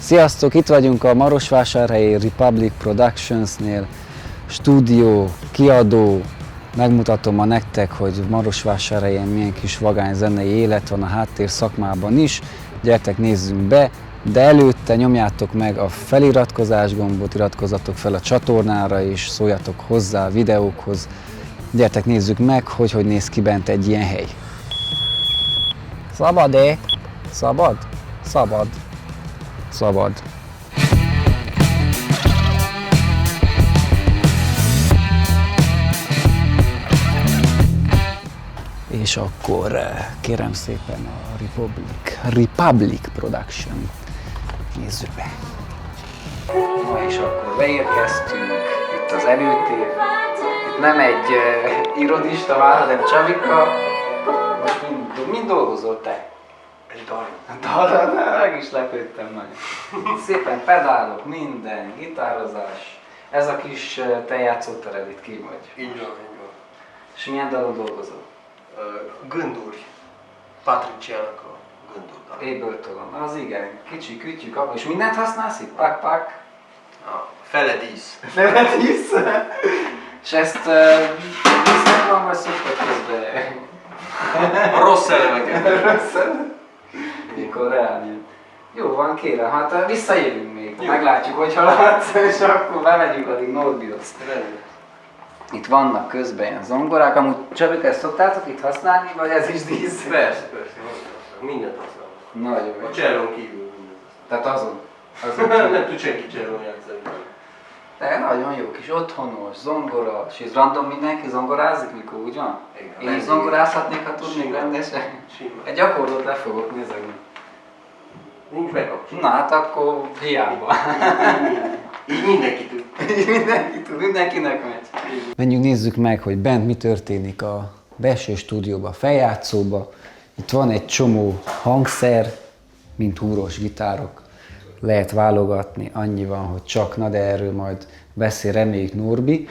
Sziasztok, itt vagyunk a Marosvásárhelyi Republic Productionsnél, stúdió, kiadó. Megmutatom ma nektek, hogy Marosvásárhelyen milyen kis vagány zenei élet van a háttér szakmában is. Gyertek, nézzünk be, de előtte nyomjátok meg a feliratkozás gombot, iratkozzatok fel a csatornára és szóljatok hozzá a videókhoz. Gyertek, nézzük meg, hogy néz ki bent egy ilyen hely. Szabad-e? Szabad? Szabad. Szabad. És akkor kérem szépen a Republic Production. Nézzük be. Na és akkor beérkeztünk, itt az előtér. Itt nem egy irodista vár, hanem Csavika. Most mind dolgozol te? Egy dal. Meg is lepődtem nagyon. Szépen pedálok, minden, gitározás. Ez a kis te játszótered itt ki vagy. Így van, így van. És milyen dalon dolgozol? Göndúr. Patriciának a Göndúr dal. Ableton, az igen, kicsi kütyük, akkor és mindent használsz itt? Pak. A fele dísz. Nevet hisz? És ezt hisznek van, vagy szoktak közben? A rossz elemeket. Mikor rájön. Jó van, kérem, hát visszajövünk még. Jó. Meglátjuk, hogy haladsz, és akkor bemegyünk addig Norbihoz. Rendben. Itt vannak közben ilyen zongorák, amúgy Csabika, ezt szoktátok itt használni, vagy ez is dísz? Persze, mindent használom. Nagyon jó. A csellón kívül mindent használom. Tehát azon Nem tud senki csellón játszani. De nagyon jó kis otthonos, zongora, és ez random mindenki zongorázik, mikor úgy van? Igen. Én is zongorázhatnék, ha tudnék Simán. rendesen. Simán. Egy akkordot le fogok nézni. Nincs bekapcsolva. Na hát akkor hiába. Így mindenki tud. Mindenki tud, mindenkinek megy. Menjünk nézzük meg, hogy bent mi történik a belső stúdióban, a feljátszóba. Itt van egy csomó hangszer, mint húros gitárok. Lehet válogatni, annyi van, hogy csak, na de erről majd beszél, reméljük Norbi.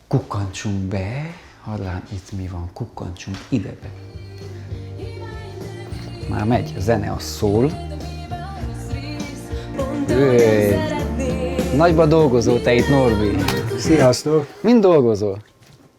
Kukkantsunk be, hallán itt mi van, kukkantsunk ide be. Már megy, a zene az szól. Nagyba dolgozol te itt, Norbi. Sziasztok! Mind dolgozol?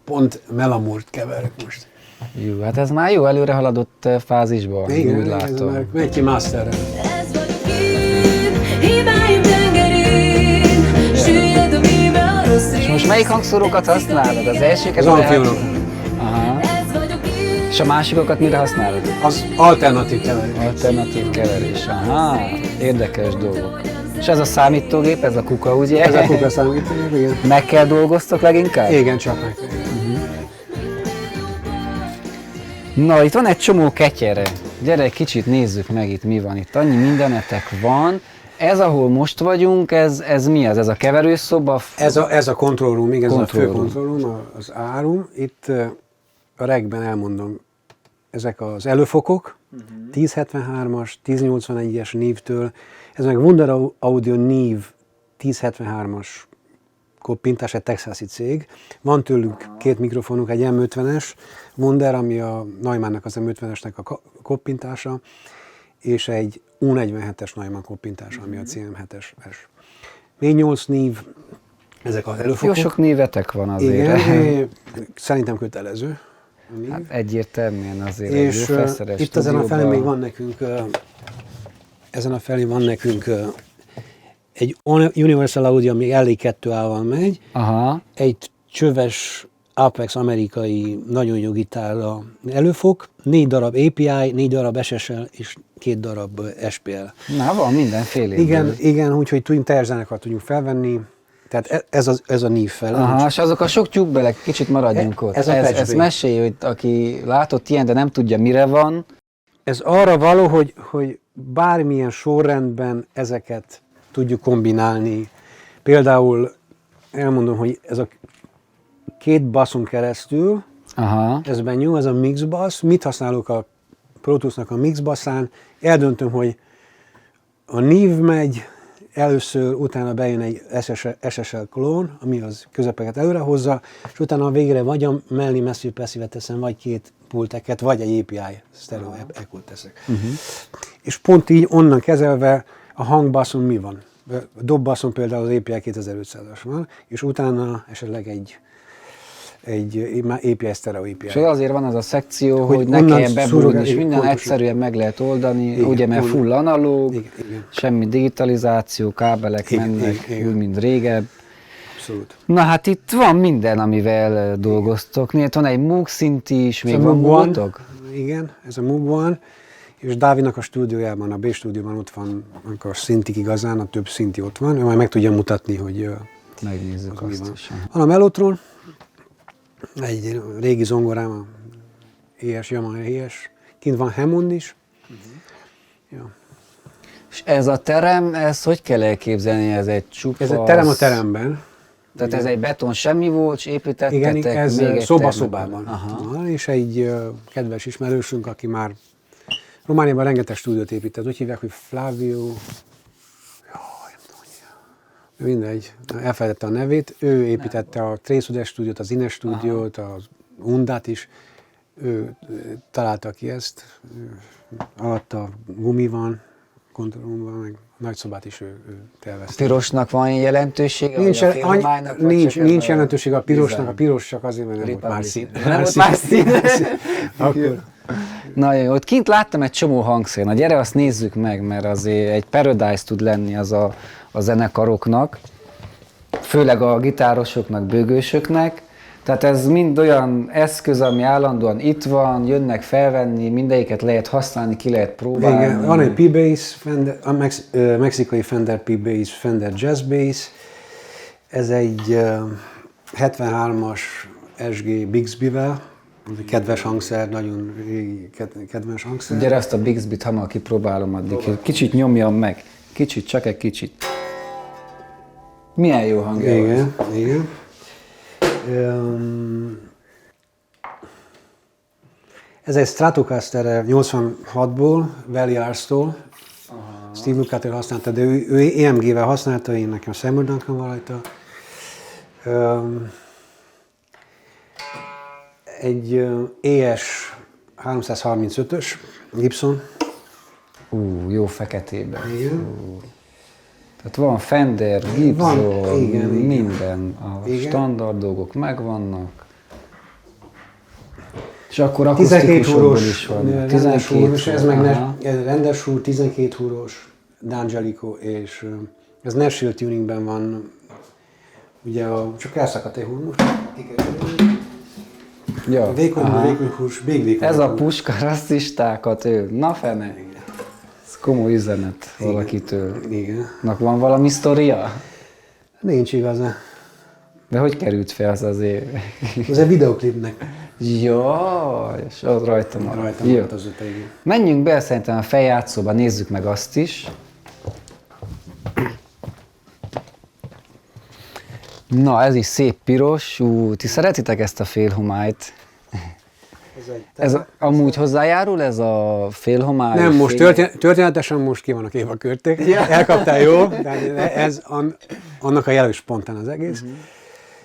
Pont melamurt keverek most. Jó, hát ez már jó előre haladott fázisban, úgy ez látom. már megy ki masterre. Ez vagyok én, hibáim tengerén, süllyed a vízbe a rossz rész. És most melyik hangszórókat használod? Az elsőket? Az amfionok. Aha. Ez vagyok én, És a másikokat mire használod? Az alternatív keverés. Alternatív keverés. Aha, érdekes dolgok. És ez a számítógép, ez a kuka, ugye? Ez a kuka számítógép, igen. Meg kell dolgoztok leginkább? Igen, csak meg. Na, itt van egy csomó ketyere. Gyere, egy kicsit nézzük meg itt mi van. Itt annyi mindenetek van. Ez, ahol most vagyunk, ez mi az? Ez a keverőszoba? Ez a control room, igen, ez a fő Control room. control room, az árum. Itt a regben elmondom, ezek az előfokok, 1073-as, 1081-es névtől, ez meg Wunder Audio Neve 1073-as koppintás, egy texasi cég. Van tőlük két mikrofonunk, egy M50-es Wunder, ami a Neumannnak az M50-esnek a koppintása, és egy U47-es Neumann koppintása, ami a CM7-es. 4-8 név, ezek az Jó előfokok. sok névetek van azért. Igen, szerintem kötelező. a név. Hát egyértelműen azért egy És jó felszeres itt ezen a felén stúdióban. még van nekünk, egy Universal Audio, ami LA2A-val megy, Aha. egy csöves Apex amerikai nagyon jó gitárra előfok, 4 darab API, 4 darab SSL és 2 darab SPL. Na, van mindenféle. Igen, úgyhogy terzzeneket tudjuk felvenni, tehát ez a név fel. Aha, és azok a sok tyúkbelek, kicsit maradjunk ott. ez a patch ez bay. mesélj, hogy aki látott ilyen, de nem tudja mire van. Ez arra való, hogy bármilyen sorrendben ezeket tudjuk kombinálni. Például elmondom, hogy ez a két basszon keresztül, Aha. ez benyúl, ez a mix bass. Mit használok a Pro Tools-nak a mix basszán? Eldöntöm, hogy a név megy, először, utána bejön egy SSL klón, ami az közepeket előre hozza, és utána a végre vagy a mellé massive passive-et teszem, vagy két pulteket, vagy egy API stereo echo teszek. És pont így onnan kezelve a hangbaszon mi van. A dobbaszon például az API 2500-as van, és utána esetleg egy API stereo API. És azért van az a szekció, Hogy hogy ne onnan kelljen bebújni, szurogál- és minden pontosan. egyszerűen meg lehet oldani, Igen, ugye, mert onnan- full analóg, Igen. semmi digitalizáció, kábelek Igen, mennek, igen. úgy, mint régebb. Abszolút. Na hát itt van minden, amivel dolgoztok. Néha van egy Moog szint is, még Ez a van Moog One. Moog-otok? Igen, ez a Moog One, és Dávidnak a stúdiójában, a B stúdióban ott van a szintik igazán, a több szinti ott van, ő majd meg tudja mutatni, hogy Megnézzük mi azt van. is. Van a Mellotron, egy régi zongorám, a Yamaha ES, kint van Hammond is. Ja. És ez a terem, ezt hogy kell elképzelni? Ez egy csupa... Ez egy terem a teremben. Tehát ez egy beton semmi volt, és építettetek Igen, ez még egy szoba-szobában. Aha. Van, és egy kedves ismerősünk, aki már Romániában rengeteg stúdiót épített, úgy hívják, hogy Flavio, nem tudom, hogy mindegy, elfelejtette a nevét, ő építette a Trace stúdiót, az Ines stúdiót, az Undát is, ő találta ki ezt, alatta gumi van, kontrollum van, meg a nagyszobát is ő tervezte. Pirosnak van jelentősége? Nincs, vagy a félhomálynak, vagy csak ez nincs jelentőség a pirosnak, design? a piros csak azért, mert nem volt már szín. Nem volt már szín. Akkor Nagyon jó. Ott kint láttam egy csomó hangszer. Na gyere, azt nézzük meg, mert azért egy paradise tud lenni az a zenekaroknak, főleg a gitárosoknak, bőgősöknek. Tehát ez mind olyan eszköz, ami állandóan itt van, jönnek felvenni, mindegyiket lehet használni, ki lehet próbálni. igen, van egy P-Bass, Fender, a mexikai Fender P-Bass, Fender Jazz Bass. Ez egy 73-as SG Bixby-vel, egy kedves hangszer, nagyon régi kedves hangszer. Gyere, azt a Bixby-t hamar kipróbálom addig. Kicsit nyomjam meg. Kicsit, csak egy kicsit. Milyen jó hangja van. Igen, igen. Ez egy Stratocaster 86-ból, Valley Arts-tól. Steve Lukather használta, de ő EMG-vel használta, én nekem Seymour Duncan van rajta. Egy ES 335-ös Gibson. Jó feketében. Igen. Tehát van Fender, Gibson, Van, igen. minden. A Igen. standard dolgok megvannak. És akkor 12 akusztikusokból húrós, is van. rendes húrós, ez meg aha. rendes húr, 12 húrós D'Angelico, és ez Nashville tuningben van, ugye csak elszakadt egy húr most. Ja, Vékony aha. hús, még vékony. Ez a puska rasszistákat ő. Na fene. Ez komoly üzenet valakitől. Igen. Nak van valami sztoria? Nincs igazán. De hogy került fel az azért? Ez egy videoklipnek. Jaj, és ott rajta maradt. Rajta Jó. maradt az öt, igen. Menjünk be szerintem a feljátszóba, nézzük meg azt is. Na, ez is szép piros. Ti szeretitek ezt a félhomályt? Ez amúgy hozzájárul ez a félhomály? Nem, most történetesen most ki vannak éve a körték. Elkaptál, jó? De ez annak a jelös spontán az egész.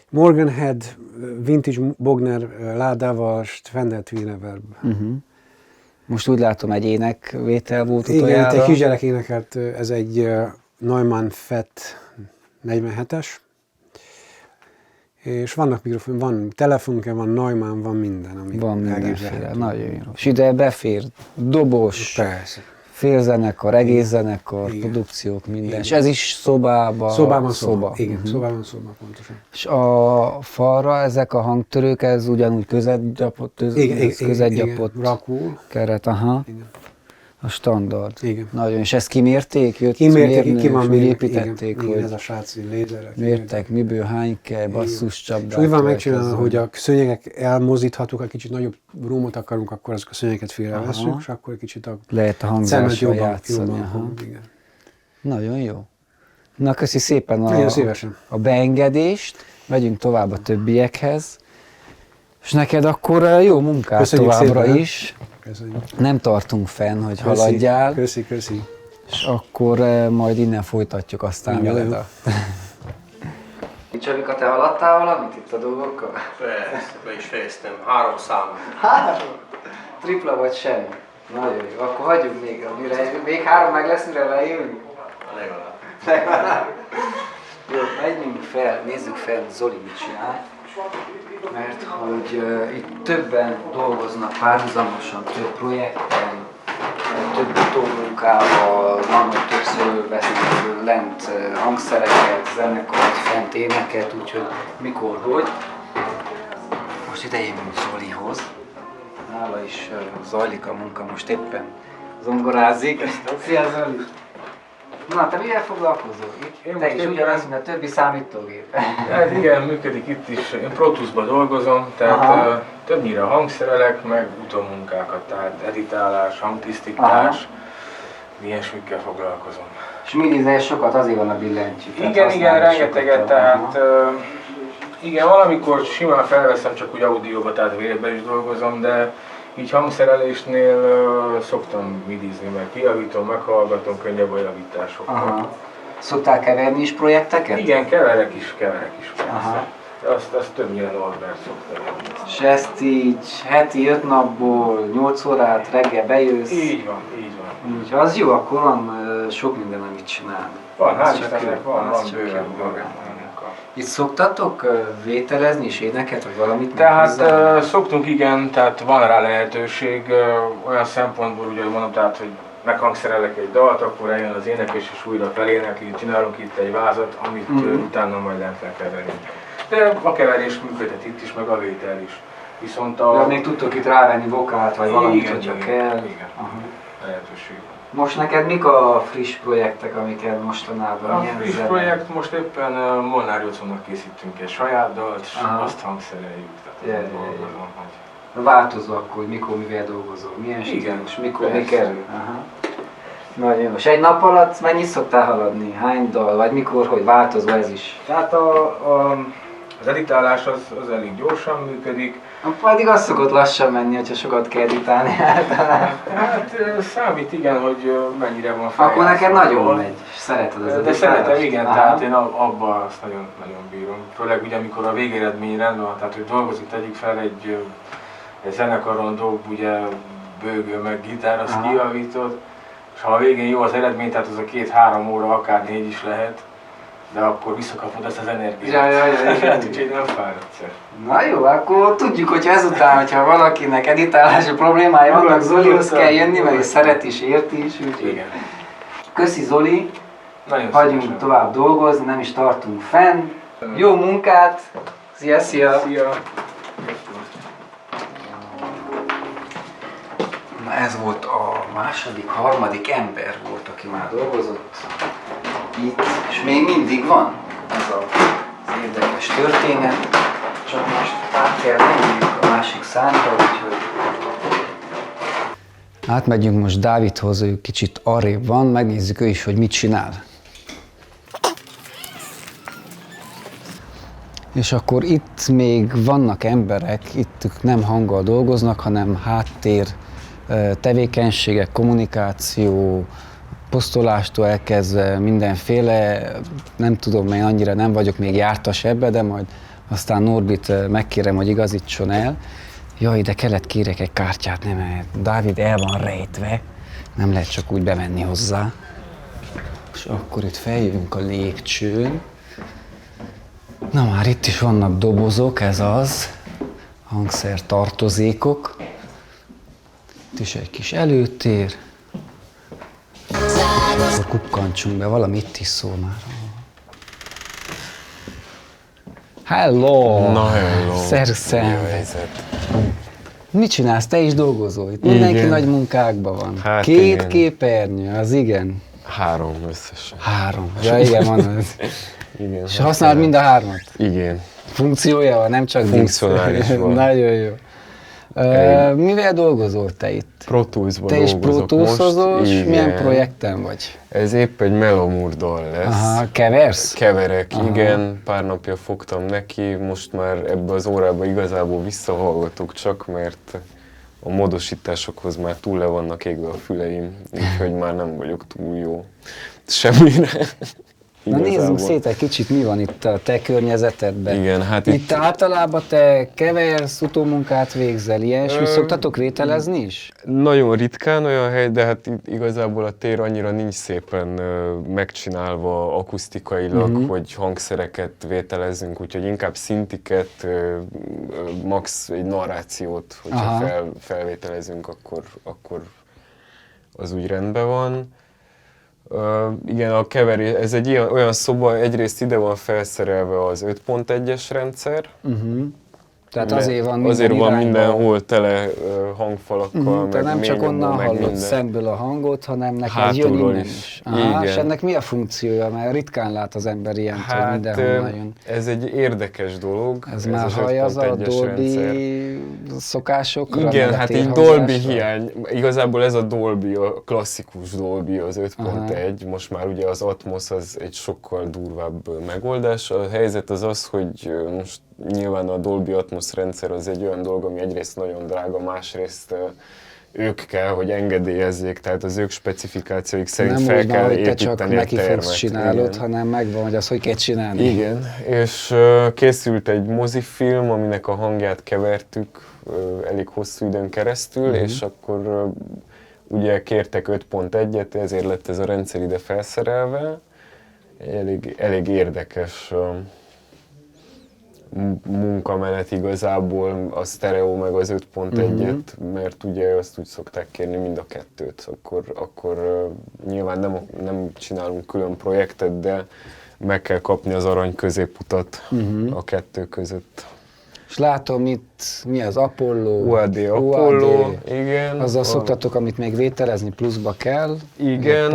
Morgan Head, vintage Bogner ládával, Fender Twin Reverb. Most úgy látom, egy énekvétel volt Igen, utoljára. egy kisgyerek énekelt, ez egy Neumann FET 47-es. És vannak mikrofon, van telefonke, van Neumann, van minden, ami Van mindenféle, elképzelhető. nagyon jó. És ide befér dobos, Persze. félzenekar, egész zenekar, Igen. produkciók, minden. Igen. És ez is szobában? Szobában szoba. Igen, Mhm. szobában szoba, pontosan. És a falra ezek a hangtörők, ez ugyanúgy közetgyapott, közetgyapott rakó. keret, aha. Igen. A standard. Igen. Nagyon, és ezt kimérték? Jött Kimérték, mérnök, ki van úgy mérve. építették, Igen, hogy ez a sráci lézerek. mértek, miből hány kell, basszus csapdát. És úgy van megcsinálva, hogy a szőnyegek elmozdíthatók, ha kicsit nagyobb rumot akarunk, akkor azok a szőnyegeket félreveszünk, és akkor egy kicsit a lehet a szemet hangzással játszani. aha. hang, igen. Nagyon jó. Na, köszi szépen Nagyon szívesen. a beengedést, megyünk tovább a többiekhez, és neked akkor jó munkát Köszönjük továbbra szépen. is. Köszönjük. Nem tartunk fenn, hogy haladjál, Köszi. és akkor majd innen folytatjuk aztán Jó, veled jó. a... Csabika, te haladtál valamit itt a dolgokkal? Persze, be is fejeztem. 3 számot. Hát, tripla vagy semmi. Nagyon jó. Akkor hagyjuk még, még 3 meg lesz, mire leírunk? Legalább. Jó, menjünk fel, nézzük fel, Zoli mit csinál. Mert hogy itt többen dolgoznak párhuzamosan, több projekten, több utómunkával, van, hogy többször vesznek lent hangszereket, zenekart, fent éneket, úgyhogy mikor, hogy. Most ide jövünk Zolihoz. Nála is zajlik a munka, most éppen zongorázik. Szia Zoli! Na, te mivel foglalkozol? Én Te most is éppen- ugyanaz, mint a többi számítógép. Hát igen, működik itt is. Én Pro Tools-ba dolgozom, tehát Aha. többnyire hangszerelek, meg utómunkákat, tehát editálás, hangtisztítás, ilyesmikkel foglalkozom. És mindig sokat azért van a billentyű. tehát Igen, használod rengeteget, sokat. tehát igen, valamikor simán felveszem, csak úgy audióba, tehát vélben is dolgozom, de így hangszerelésnél szoktam midizni, meg kijavítom, meghallgatom, könnyebb a javításokkal. Aha. Szoktál keverni is projekteket? Igen, keverek is persze. Aha. De azt többnyire Norbert szokta venni. És ezt így heti 5 napból 8 órát reggel bejössz. Így van, így van. Úgyhogy az jó, akkor van sok minden, amit csinálni. Van, Az hál' csak Istennek jó, van az csak bőven jó. munka. Itt szoktatok vételezni és éneket, vagy valamit? Tehát hozzá? szoktunk, igen, tehát van rá lehetőség olyan szempontból, ugye, hogy mondom, tehát, hogy meghangszerelek egy dalt, akkor eljön az énekes és újra felénekli, csinálunk itt egy vázat, amit utána majd nem kell keverni. De a keverés működhet itt is, meg a vétel is. Viszont De még tudtok itt rávenni vokált, vagy valamit, Igen, hogyha igen, kell. igen. Aha. Lehetőség. Most neked mik a friss projektek, amiket mostanában A milyen friss zene? projekt most éppen Molnár Józsefnak készítünk egy saját dalt, és Aha. azt hangszereljük, tehát Ja, azon ja, ja. dolgozom, hogy Változó akkor, hogy mikor mivel dolgozol, milyen Igen, stílus, mikor mi persze. kerül. Aha. Nagyon jó. És egy nap alatt mennyit szoktál haladni? Hány dal? Vagy mikor, hogy változó ez is? Tehát az editálás az elég gyorsan működik. Pedig az szokott lassan menni, hogyha sokat kell editálni általában. Hát számít, igen, hogy mennyire van fel. Akkor neked nagyon megy, és szereted az De editálást. szeretem, igen, Aha. tehát én abban azt nagyon, nagyon bírom. Főleg ugye, amikor a végeredmény rendben van, tehát hogy dolgozik, tegyük fel egy zenekaron dob, ugye bőgő meg gitár, azt Aha. kijavítod, és ha a végén jó az eredmény, tehát az a 2-3 óra, akár 4 is lehet, de akkor visszakapod azt az energiát. Ja, igen. Úgyhogy nem fáradsz el. Na jó, akkor tudjuk, hogy ezután, hogyha valakinek editálási problémája vannak, Zolihoz kell jönni, mert ő szeret is, ért is. Úgyhogy. Igen. Köszi Zoli, Nagyon hagyjunk szívesen. tovább dolgozni, nem is tartunk fenn. Jó munkát! Szia, szia! Szia! Na ez volt a második, harmadik ember volt, aki már dolgozott itt, és még mindig van ez az érdekes történet, csak most át kell menjünk a másik szárnyra, úgyhogy... Átmegyünk most Dávidhoz, ő kicsit arrébb van, megnézzük ő is, hogy mit csinál. És akkor itt még vannak emberek, itt ők nem hanggal dolgoznak, hanem háttér tevékenységek, kommunikáció, posztolástól elkezdve mindenféle, nem tudom, én annyira nem vagyok még jártas ebbe, de majd aztán Norbit megkérem, hogy igazítson el. Jaj, de kellett kérek egy kártyát, nem, mert Dávid el van rejtve, nem lehet csak úgy bemenni hozzá. És akkor itt feljövünk a lépcsőn. Na már itt is vannak dobozok, ez az, hangszer tartozékok. Itt is egy kis előtér. Akkor kukkantsunk be, valami itt is szól már. Hello! Na, hello! Szerszem! Mi a helyzet? Mit csinálsz? Te is dolgozol itt? Mindenki Igen. nagy munkákban van. Hát 2 igen. képernyő, az igen. 3 összesen. 3. Ja igen, van az. Igen. És használod mind a 3-at? Igen. Funkciója van, nem csak Funkcionális dísz. van. Nagyon jó. Mivel dolgozol te itt? Pro Tools-ban Te is Pro dolgozok Tools-ozol, most. és milyen Igen. projekten vagy? Ez épp egy Melomur dal lesz. Aha, keversz? Keverek, Aha. igen, pár napja fogtam neki, most már ebbe az órába igazából visszahallgatok csak, mert a módosításokhoz már túl le vannak égve a füleim, úgyhogy már nem vagyok túl jó semmire. Na nézzünk igazából. szét egy kicsit, mi van itt a te környezetedben. Igen, hát Itt általában te keversz, utómunkát végzel, ilyesmi, szoktatok vételezni is? Nagyon ritkán olyan hely, de hát itt igazából a tér annyira nincs szépen megcsinálva akusztikailag, hogy hangszereket vételezzünk, úgyhogy inkább szintiket, max egy narrációt, hogyha Aha. felvételezünk, akkor az úgy rendben van. Igen, a keverés, ez egy olyan szoba, egyrészt ide van felszerelve az 5.1-es rendszer, Tehát mert azért van van irányba. mindenhol tele hangfalakkal, Tehát meg nem csak mélynyomó, onnan meg hallod minden. szemből a hangot, hanem neked jön Hátulról innen is. is. Aha, és Igen. ennek mi a funkciója? Mert ritkán lát az ember ilyent, hogy Hát mindenhonnan jön. ez egy érdekes dolog. Ez már hallja az a 5.1-es Dolby rendszer. szokásokra? meg Igen, a hát így térhangzásra? Dolby hiány. Igazából ez a Dolby, a klasszikus Dolby, az 5.1, most már ugye az Atmos az egy sokkal durvább megoldás. A helyzet az az, hogy most nyilván a Dolby Atmos rendszer az egy olyan dolog, ami egyrészt nagyon drága, másrészt ők kell, hogy engedélyezzék, tehát az ők specifikációik szerint Nem fel úgy van, kell hogy te csak építeni a neki fogsz termet. csinálod, Igen. hanem megvan, hogy az hogy kell csinálni. Igen, és készült egy mozifilm, aminek a hangját kevertük elég hosszú időn keresztül, és akkor ugye kértek 5.1-et, ezért lett ez a rendszer ide felszerelve. Elég érdekes munkamenet igazából a sztereó meg az 5.1-et, mert ugye azt úgy szokták kérni mind a kettőt, akkor nyilván nem csinálunk külön projektet, de meg kell kapni az arany középutat a kettő között. És látom itt, mi az Apollo? UAD Apollo, igen. Azzal szoktatok, amit még vételezni pluszba kell. Igen,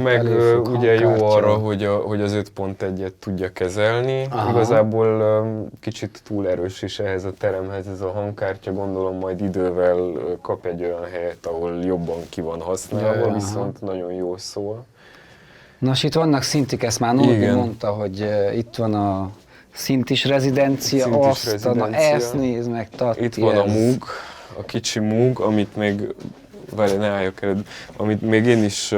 meg előfog, ugye jó hangkártya. arra, hogy az 5.1-et tudja kezelni. Aha. Igazából kicsit túl erős is ehhez a teremhez ez a hangkártya, gondolom majd idővel kap egy olyan helyet, ahol jobban ki van használva, Jaj, viszont nagyon jó szól. Nos, itt vannak szintik, ezt már Norbi Igen. mondta, hogy itt van a szintis rezidencia, Szintis aztán rezidencia. ezt nézd meg, Tatti, Itt van a ez- Moog, a kicsi Moog, amit még, várj, ne álljak előtt, amit még én is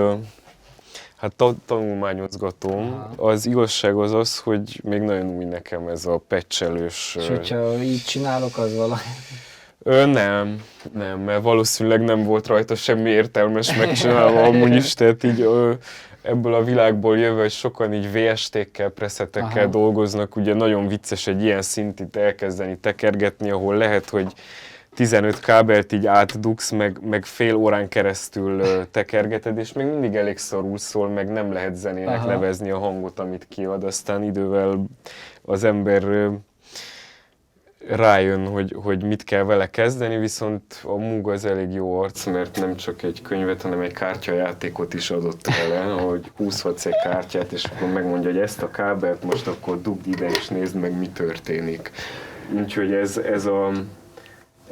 tanulmányozgatom. Az igazság az az, hogy még nagyon új nekem ez a patchelős. És hogyha így csinálok, az valami... Nem, mert valószínűleg nem volt rajta semmi értelmes megcsinálva amúgy is, tehát így ebből a világból jövő, hogy sokan így VST-kkel, preszetekkel dolgoznak, ugye nagyon vicces egy ilyen szintit elkezdeni tekergetni, ahol lehet, hogy 15 kábelt így átdugsz, meg fél órán keresztül tekergeted, és még mindig elég szarul szól, meg nem lehet zenének nevezni a hangot, amit kiad, aztán idővel az ember rájön, hogy mit kell vele kezdeni, viszont a Moog az elég jó arc, mert nem csak egy könyvet, hanem egy kártyajátékot is adott vele, hogy húzhatsz egy kártyát, és akkor megmondja, hogy ezt a kábelt most akkor dugd ide, és nézd meg, mi történik. Úgyhogy ez a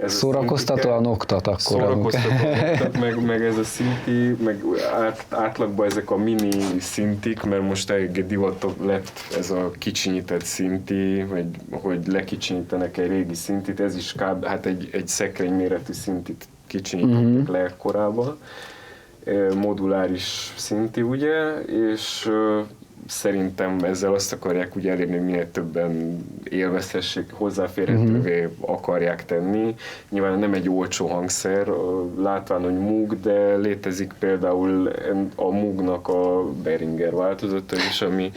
Szórakoztatóan oktat akkor. Szórakoztatóan, meg ez a szinti, meg átlagban ezek a mini szintik, mert most elég divat lett ez a kicsinyített szinti, vagy hogy lekicsinyítenek egy régi szintit, ez is hát egy szekrény méretű szintit kicsinyítettek le ekkorában. Moduláris szinti, ugye, és szerintem ezzel azt akarják ugye elérni, hogy minél többen élvezhessék, hozzáférhetővé akarják tenni. Nyilván nem egy olcsó hangszer, látván, hogy Moog, de létezik például a Moognak a Behringer változata is, ami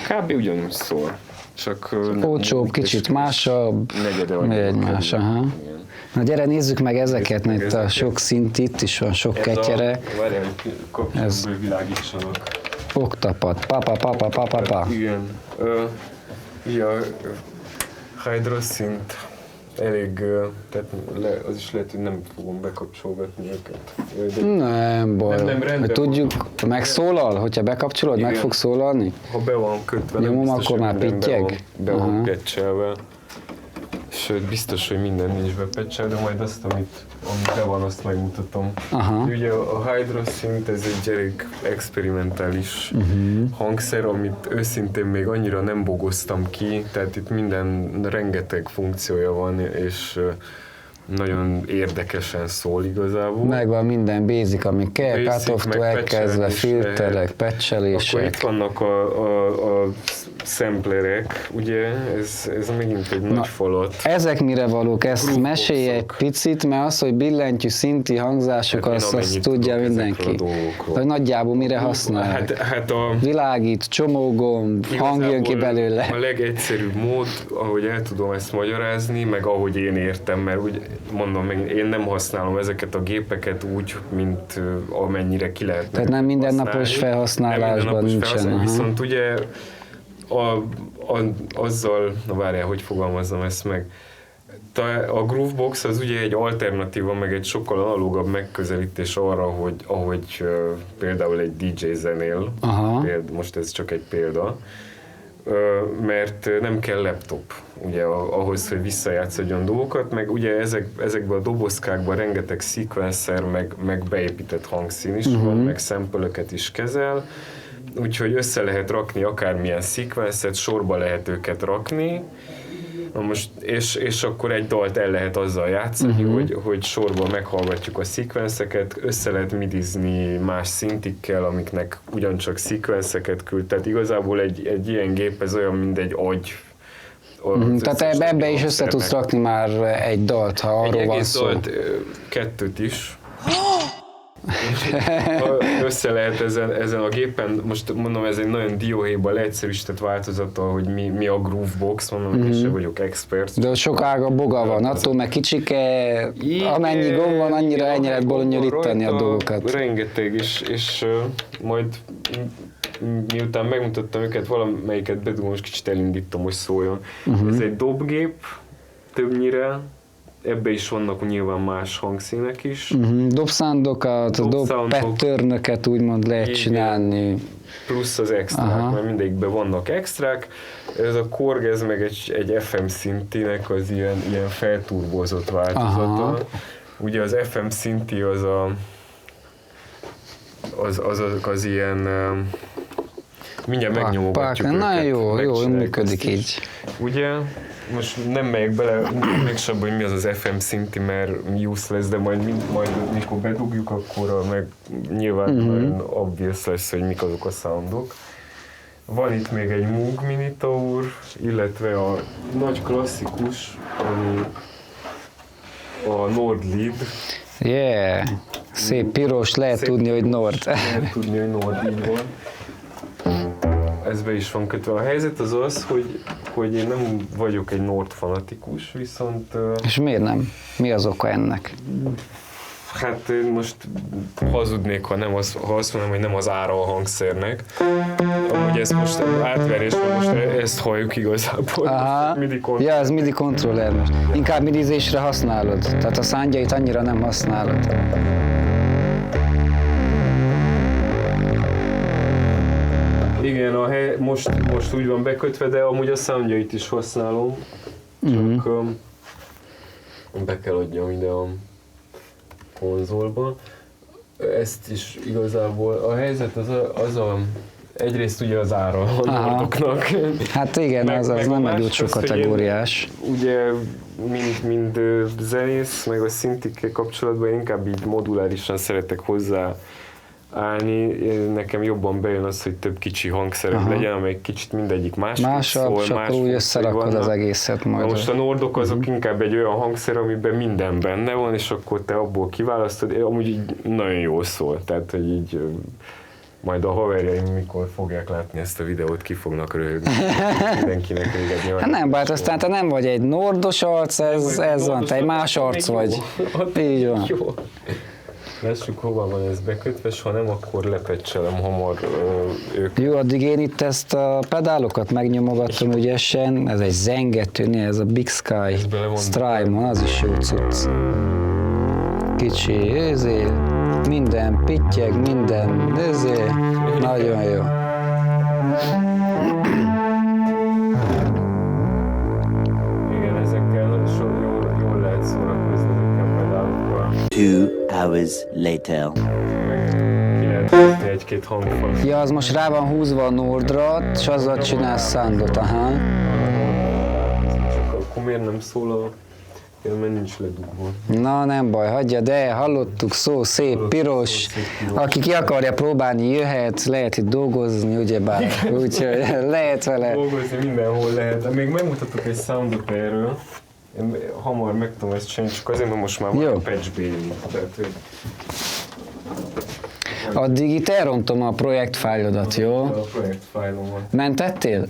kb. Ugyanúgy szól. Csak Olcsóbb, kicsit másabb, negyede egy más, aha. Igen. Na gyere, nézzük meg ezeket, mert itt a sok szint, itt is van sok ketyere. Várjál, kapcsolatból világítsanak. Oktapat, pa. Igen. Ja, Hydra szint elég, tehát az is lehet, hogy nem fogom bekapcsolgatni őket. Nem baj. Nem, rendben Hogy tudjuk, megszólal? Hogyha bekapcsolod, Igen. meg fog szólalni? Ha be van kötve, Nyomom, nem biztos, akkor hogy már minden pittyeg? be van Aha. patchelve. Sőt, biztos, hogy minden nincs bepatchelve, de majd azt, amit be van, azt megmutatom. Aha. Ugye a Hydra szint, ez egy elég experimentális hangszer, amit őszintén még annyira nem bogoztam ki, tehát itt rengeteg funkciója van, és nagyon érdekesen szól igazából. Megvan minden basic, ami kell, Basic, cut-off-tól meg elkezdve, patchelni is filterek, lehet. patchelések. Akkor itt vannak a samplerek, ugye, ez megint egy nagy falat. Ezek mire valók? Ezt Grooveboxok. mesélj egy picit, mert az, hogy billentyű szinti hangzások, Hát én azt amennyit tudja tudok mindenki. ezekről a dolgokról. Hogy nagyjából mire használják. Hát Világít, csomógomb, hang jön ki igazából belőle. A legegyszerűbb mód, ahogy el tudom ezt magyarázni, meg ahogy én értem, mert úgy mondom meg, én nem használom ezeket a gépeket úgy, mint amennyire ki lehetne. Tehát nem mindennapos használni. felhasználásban Nem mindennapos nincsen, felhasználásban, aha. viszont ugye azzal, na várjál, hogy fogalmazzam ezt meg, a Groovebox az ugye egy alternatíva, meg egy sokkal analógabb megközelítés arra, ahogy például egy DJ zenél, Aha. most ez csak egy példa, mert nem kell laptop ugye ahhoz, hogy visszajátszadjon dolgokat, meg ugye ezekben a dobozkákban rengeteg sequencer, meg beépített hangszín is van, meg sample-öket is kezel, úgyhogy össze lehet rakni akármilyen sequencet, sorba lehet őket rakni. Na most, és akkor egy dalt el lehet azzal játszani, hogy sorban meghallgatjuk a szekvenceket, össze lehet midizni más szintikkel, amiknek ugyancsak szekvenceket küld. Tehát igazából egy ilyen gép, ez olyan, mint egy agy. Tehát ebbe is össze tudsz rakni már egy dalt, ha arról egy van egész szó. dalt, kettőt is. Össze lehet ezen a gépen, most mondom, ez egy nagyon dióhéjban leegyszerűsített változata, hogy mi a Groovebox, mondom, én sem vagyok expert. De ott sok ága boga van, attól meg kicsike, amennyi gomb van, annyira ennyi lehet bolonyolítani a dolgokat. Rengeteg, és majd miután megmutattam őket, valamelyiket bedugom, és kicsit elindítom, hogy szóljon. Ez egy dobgép, többnyire, ebbe is vannak nyilván más hangszínek is. Dobszándokat, patternöket úgymond lehet csinálni. Plusz az extrák, mert mindegyikben vannak extrák. Ez a Korg, ez meg egy FM szintinek az ilyen felturbozott változata. Aha. Ugye az FM szinti az ilyen mindjárt megnyomogatjuk őket. Na jó, megcsináljuk működik ezt is. így. Ugye, most nem megyek bele mégsem, hogy mi az FM szinti, mert useless, de majd mikor bedugjuk, akkor meg nyilván nagyon obvious lesz, hogy mik azok a soundok. Van itt még egy Moog Minitaur, illetve a nagy klasszikus, ami a Nord Lead. Yeah, szép piros, lehet tudni, hogy Nord. Lehet tudni, hogy Nord, így van. Ez be is van kötve. A helyzet az az, hogy én nem vagyok egy Nord fanatikus, viszont... És miért nem? Mi az oka ennek? Hát én most hazudnék, ha azt mondom, hogy nem az ára a hangszernek. Amúgy ez most átverés, mert most ezt halljuk igazából. Aha. Ja, ez MIDI kontroller most. Inkább midizésre használod, tehát a szándjait annyira nem használod. Igen, a hely most úgy van bekötve, de amúgy a soundjait is használom. Csak be kell adjam ide a konzolba. Ezt is igazából a helyzet az egyrészt ugye az ára a Nordoknak. Hát igen, az nem egy útsó kategóriás. Ugye mind zenész, meg a szintikkel kapcsolatban inkább így modulárisan szeretek hozzá állni. Nekem jobban bejön az, hogy több kicsi hangszerek legyen, amelyik kicsit mindegyik másabb szól, és akkor úgy összerakod az egészet majd. Na most a Nordok azok inkább egy olyan hangszer, amiben minden benne van, és akkor te abból kiválasztod, amúgy így nagyon jól szól, tehát hogy így majd a haverjaim, mikor fogják látni ezt a videót, ki fognak röhögni. Mindenkinek véged nyilván. Hát nem bárt, aztán te nem vagy egy nordos arc, ez van, te egy más arc vagy. Így van. Jó. Lássuk, hova van ez bekötve, és ha nem, akkor lepecselem hamar őket. Jó, addig én itt ezt a pedálokat megnyomogatom ügyesen, ez egy zengetőnél, ez a Big Sky Strymon, az is jó cucc. Kicsi, minden pittyeg, minden, nagyon jó. Igen, ezekkel jól lehet szórakozni ezekkel a pedálokkal. 2 hours later. Ki lehet hozni egy-két hangfal. Ja, az most rá van húzva a Nordra, és azzal csinálsz soundot, aha. Csak akkor miért nem szól a mert nincs ledugva. Na nem baj, hagyja, de hallottuk, szó szép, piros. Aki ki akarja próbálni, jöhet, lehet itt dolgozni, ugyebár. Úgyhogy lehet vele. Dolgozni mindenhol lehet. Még megmutatok egy soundot erről. Én hamar meg tudom ezt csinálni, csak azért, mert most már van Jó. a patch baby. Tehát, hogy Addig itt elrontom a projektfájlodat, jó? a projektfájlomat. Mentettél?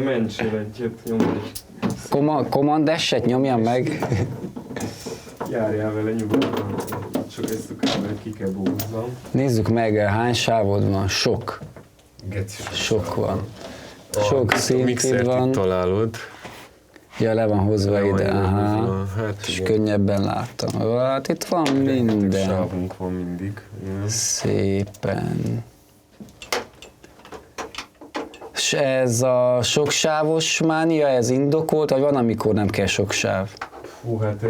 Mentsél egyet, nyomj egy. Command S-et nyomjam meg. Járjál vele nyugodtan. Csak ezt a kábelt ki kell búzzam. Nézzük meg, hány sávod van? Sok. Geci. Sok van. Sok szintid van. találod. Ja, le van hozva Le van ide. Aha. hozva, hát És igen. könnyebben láttam. Hát itt van minden. Sávunk van mindig. Igen. Szépen. És ez a soksávos mánia, ez indokolt, vagy van, amikor nem kell sok sáv? Hú, hát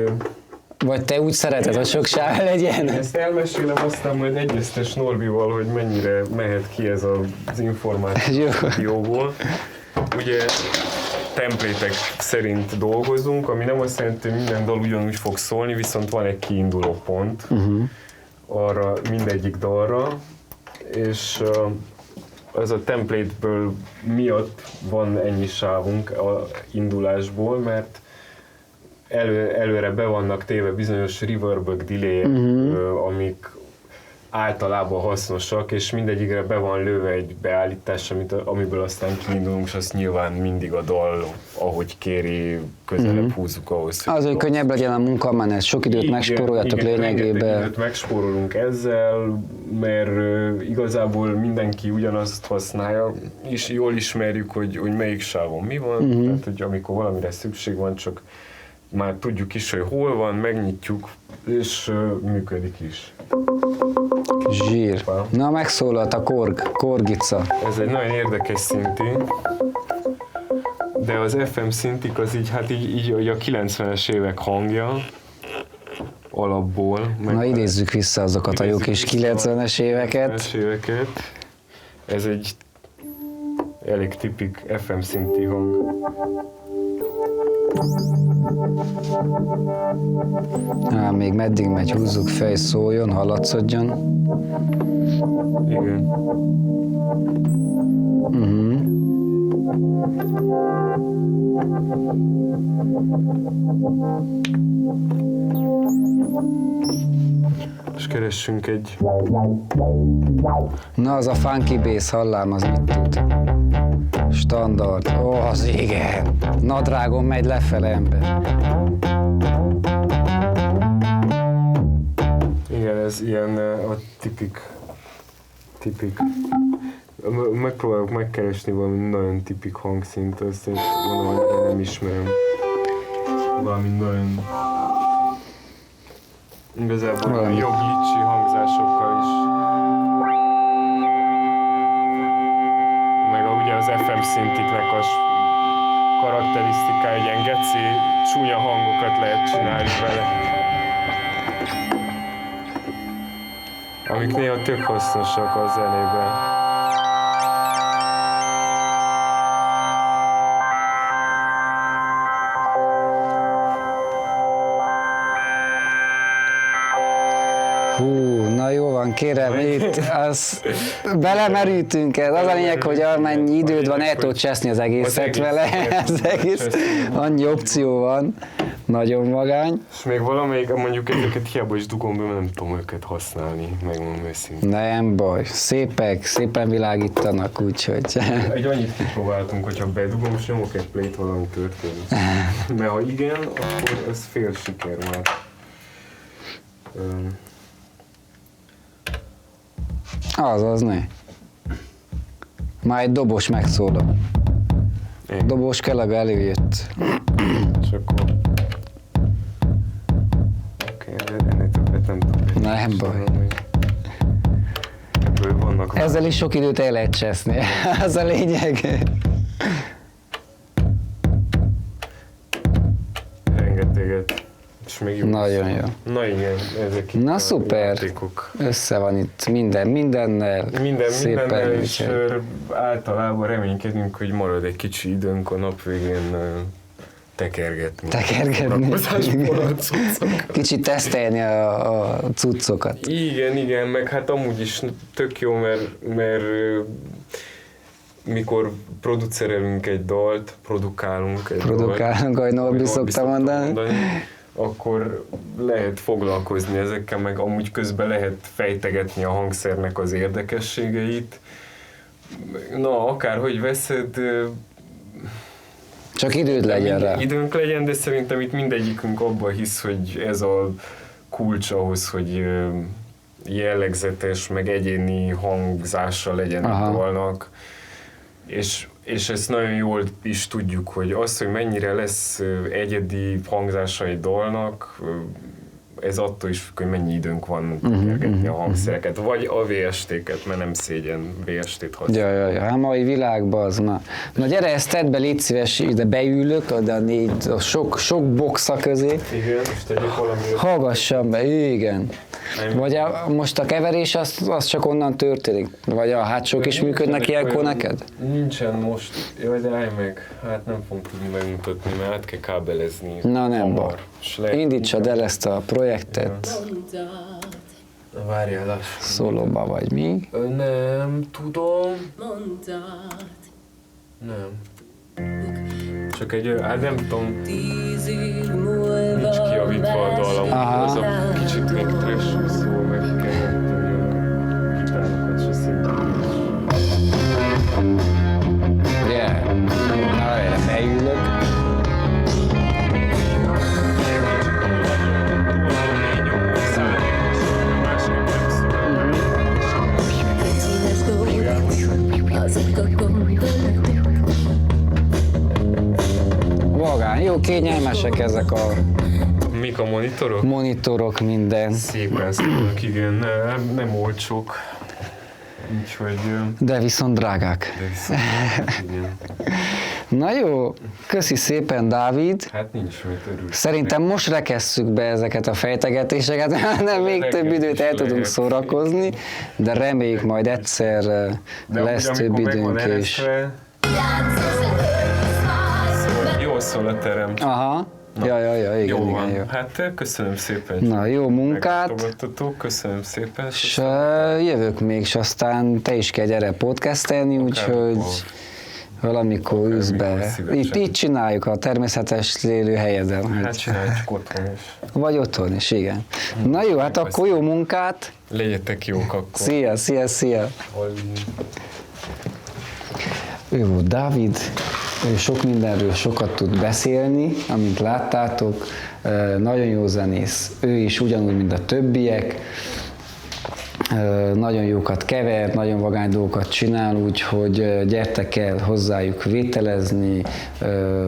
Vagy te úgy szereted, hogy sok sáv legyen? ezt elmesélem, aztán majd egyeztes Norbival, hogy mennyire mehet ki ez az információ Jó. a videóból. Ugye templétek szerint dolgozunk, ami nem azt jelenti, hogy minden dal ugyanúgy fog szólni, viszont van egy kiinduló pont arra mindegyik dalra, és ez a template-ből miatt van ennyi sávunk a indulásból, mert előre be vannak téve bizonyos reverb delay amik általában hasznosak, és mindegyikre be van lőve egy beállítás, amiből aztán kiindulunk, és azt nyilván mindig a dal, ahogy kéri, közelebb húzzuk ahhoz. Az, hogy könnyebb legyen a munkamenet, sok időt megspóroljatok rengeteg lényegében. időt megspórolunk ezzel, mert igazából mindenki ugyanazt használja, és jól ismerjük, hogy melyik sávon mi van, tehát hogy amikor valamire szükség van, csak már tudjuk is, hogy hol van, megnyitjuk, és működik is. Zsír. Na, megszólalt a korgica. Ez egy nagyon érdekes szinti, de az FM szintik az így, hát így a 90-es évek hangja alapból. Na, idézzük vissza azokat a jó kis 90-es éveket. 90-es éveket. Ez egy elég tipik FM szinti hang. Még meddig megy, húzzuk fel, szóljon, hallatszodjon. Igen. És keressünk egy... Na, az a funky bass, hallám, az mit tud? Standard. Ó, az igen. Nadrágon megy lefele, ember. Igen, ez ilyen a tipik. Megpróbálok megkeresni valami nagyon tipik hangszint, azt én mondom, hogy nem ismerem. Valami nagyon... Igazából valami jobb glitchy hangzásokkal is. Meg ugye az FM szintiknek a karakterisztikája, ilyen geci, csúnya hangokat lehet csinálni vele. Amik néha tök hasznosak a zenében. Hú, na jó van, kérem, itt az belemerültünk ez. Az a lényeg, hogy amennyi időd van, el tudod cseszni az egészet vele. Az egész, annyi opció van. Nagyon magány. És még valamelyik, mondjuk ezeket hiába is dugom be, mert nem tudom őket használni, megmondom őszintén. Nem baj, szépek, szépen világítanak, úgyhogy... Egy annyit kipróbáltunk, hogyha bedugom, és nyomok egy play-t, valami történik. Mert ha igen, akkor ez fél siker már. Az ne. Már egy dobos megszólal. Dobos kelleg előjött. És akkor... Oké, ennél többet nem tudok. Nem baj. Ebből vannak... Ezzel is sok időt el lehet cseszni. Az a lényeg. Rengeteget. És még jó. Nagyon jó. Na igen, ezek Na itt szuper. játékok. Össze van itt mindennel. Mindennel, és úgyhogy- általában reménykedünk, hogy marad egy kicsi időnk a nap végén tekergetni. Szórakozásból a cuccokat. Kicsit tesztelni a cuccokat. Igen, meg hát amúgy is tök jó, mert mikor producerelünk egy dalt, produkálunk egy Produkálunk, ahogy Norbi szokta mondani. Akkor lehet foglalkozni ezekkel, meg amúgy közben lehet fejtegetni a hangszernek az érdekességeit. Na, akárhogy veszed, Csak időd legyen rá. időnk legyen, de szerintem itt mindegyikünk abban hisz, hogy ez a kulcs ahhoz, hogy jellegzetes, meg egyéni hangzása legyen a dalnak. És ezt nagyon jól is tudjuk, hogy az, hogy mennyire lesz egyedi hangzása egy dalnak, ez attól is függ, hogy mennyi időnk van tekergetni a hangszereket, vagy a VST-ket, mert nem szégyen VST-t használni. Ja, mai világban az már. Na gyere, ezt tedd be, légy szíves, ide beülök, a sok boxa közé. Igen, és tegyük valami... Hallgassam be, igen. Vagy most a keverés az csak onnan történik? Vagy a hátsók is működnek ilyenkor neked? Nincsen most. Jaj, de állj meg. Hát nem fogom tudni megmutatni, mert át kell kábelezni. Na nem baj. baj. Indítsad el ezt a projektet. Várjál, lássuk. Szólóba vagy mi? Nem tudom. Nem. Csak egy, hát nem tudom, 10 év múlva nincs kijavítva a dalam. Az a kicsit még trash szól, meg kell gitárokat se szintén. Yeah. Na, erre beülök. színes dolgok, azok a gondolatok. Vagány, jó, kényelmesek ezek a Mik a monitorok? monitorok, minden. Szépen szólnak, igen, nem olcsók. Úgyhogy... De viszont drágák. igen. Na jó, köszi szépen, Dávid. Hát nincs mit örülni. Szerintem most rekesszük be ezeket a fejtegetéseket, nem még több időt el tudunk szórakozni, de reméljük majd egyszer lesz több időnk is. Jól szól a terem. Aha, ja, igen, Jó igen, van. jó. Hát köszönöm szépen. Na, jó munkát, Meglátogattatok, köszönöm szépen. és jövök még, és aztán te is kell gyere podcastelni, úgyhogy valamikor ülsz be. szívesen. Itt csináljuk a természetes élőhelyeden. Hát csináljuk otthon is. Vagy otthon is, igen. Na jó, hát akkor jó munkát. Legyetek jók akkor. Szia. Ő volt Dávid, ő sok mindenről sokat tud beszélni, amint láttátok, nagyon jó zenész, ő is ugyanúgy, mint a többiek, nagyon jókat kever, nagyon vagány dolgokat csinál, úgyhogy gyertek el hozzájuk vételezni,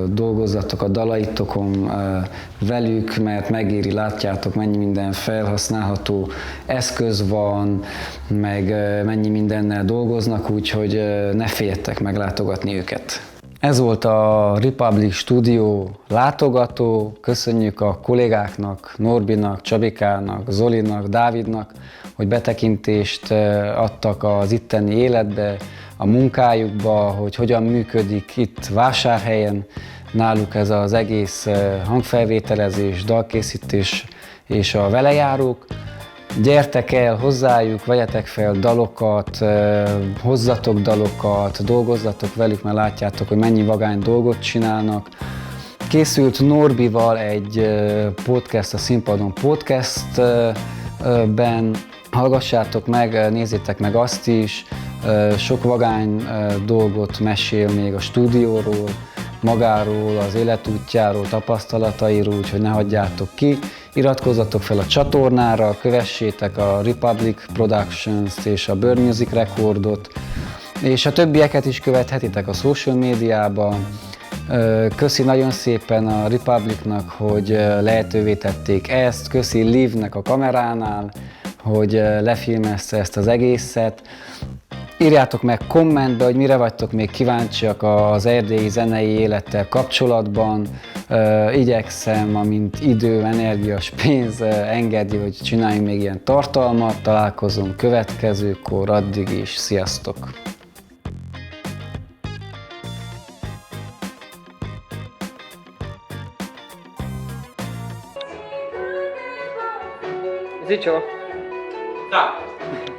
dolgozzatok a dalaitokon velük, mert megéri, látjátok, mennyi minden felhasználható eszköz van, meg mennyi mindennel dolgoznak, úgyhogy ne féljetek meglátogatni őket. Ez volt a Republic Studio látogató, köszönjük a kollégáknak, Norbinak, Csabikának, Zolinak, Dávidnak, hogy betekintést adtak az itteni életbe, a munkájukba, hogy hogyan működik itt Vásárhelyen náluk ez az egész hangfelvételezés, dalkészítés és a velejárók. Gyertek el hozzájuk, vegyetek fel dalokat, hozzatok dalokat, dolgozzatok velük, mert látjátok, hogy mennyi vagány dolgot csinálnak. Készült Norbival egy podcast, a Színpadon Podcastben, hallgassátok meg, nézzétek meg azt is, sok vagány dolgot mesél még a stúdióról, magáról, az életútjáról, tapasztalatairól, úgyhogy ne hagyjátok ki. Iratkozzatok fel a csatornára, kövessétek a Republic Productions-t és a Bird Music Recordot, és a többieket is követhetitek a social médiában. Köszi nagyon szépen a Republicnak, hogy lehetővé tették ezt, köszi Livnek a kameránál, hogy lefilmezte ezt az egészet. Írjátok meg kommentbe, hogy mire vagytok még kíváncsiak az erdélyi zenei élettel kapcsolatban. Igyekszem, amint idő, energia és pénz engedi, hogy csináljunk még ilyen tartalmat. Találkozunk következőkor, addig is, sziasztok! Zicsió. Tak.